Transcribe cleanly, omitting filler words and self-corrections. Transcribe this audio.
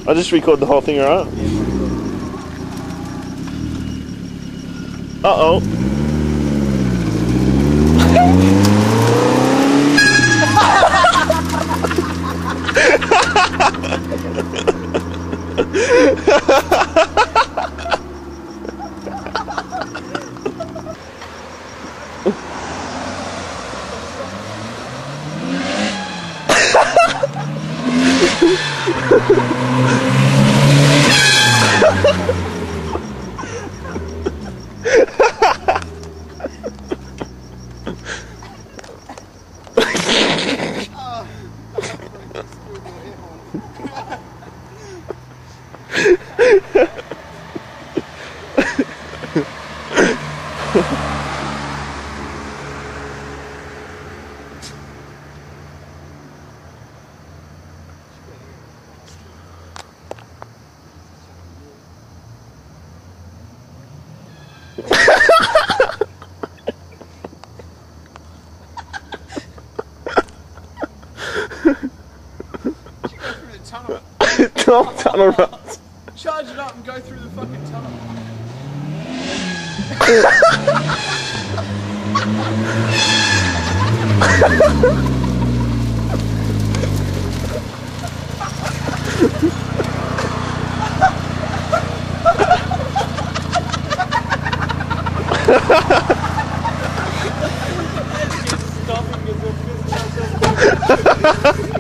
I'll just record the whole thing, alright? Uh-oh. Tunnel runs. Charge it up and go through the fucking tunnel. Stopping as if